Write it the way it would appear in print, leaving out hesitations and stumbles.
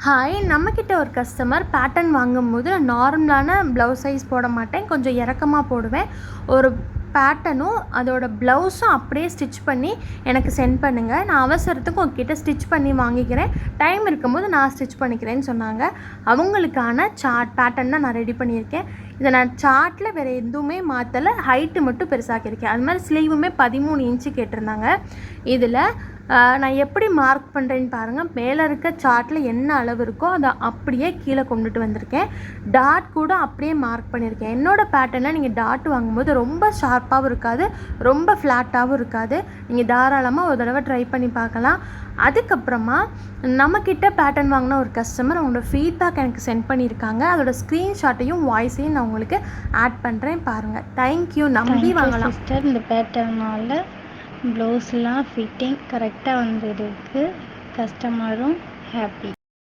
Hi, நம்மக்கிட்ட ஒரு customer pattern வாங்கும்போது நான் நார்மலான ப்ளவுஸ் சைஸ் போட மாட்டேன். கொஞ்சம் இறக்கமா போடுவேன். ஒரு பேட்டர்னும் அதோட ப்ளவுஸும் அப்படியே ஸ்டிச் பண்ணி எனக்கு சென்ட் பண்ணுங்கள். நான் அவசரத்துக்கு உங்ககிட்ட ஸ்டிச் பண்ணி வாங்கிக்கிறேன். டைம் இருக்கும்போது நான் ஸ்டிச் பண்ணிக்கிறேன்னு சொன்னாங்க. அவங்களுக்கான சார்ட் பேட்டர்ன் தான் நான் ரெடி பண்ணியிருக்கேன். இதை நான் சார்ட்டில் வேறு எதுவுமே மாற்றலை. ஹைட்டு மட்டும் பெருசாக்கியிருக்கேன். அது மாதிரி ஸ்லீவுமே 13 இன்ச்சு கேட்டிருந்தாங்க. இதில் நான் எப்படி மார்க் பண்ணுறேன்னு பாருங்கள். மேலே இருக்க சார்ட்டில் என்ன அளவு இருக்கோ அதை அப்படியே கீழே கொண்டுட்டு வந்திருக்கேன். டாட் கூட அப்படியே மார்க் பண்ணியிருக்கேன். என்னோடய பேட்டர்னில் நீங்கள் டாட் வாங்கும்போது ரொம்ப ஷார்ப்பாகவும் இருக்காது, ரொம்ப ஃப்ளாட்டாகவும் இருக்காது. நீங்கள் தாராளமாக ஒரு தடவை ட்ரை பண்ணி பார்க்கலாம். அதுக்கப்புறமா நம்மக்கிட்ட பேட்டர்ன் வாங்கின ஒரு கஸ்டமர் அவங்களோட ஃபீட்பேக் எனக்கு சென்ட் பண்ணியிருக்காங்க. அதோட ஸ்க்ரீன்ஷாட்டையும் வாய்ஸையும் நான் உங்களுக்கு ஆட் பண்ணுறேன், பாருங்கள். தேங்க்யூ. நம்பி வாங்கலாம் சிஸ்டர். இந்த பேட்டர்னால் ப்ளவுஸ்லாம் ஃபிட்டிங் கரெக்டாக வந்துருக்கு. கஸ்டமரும் ஹாப்பி.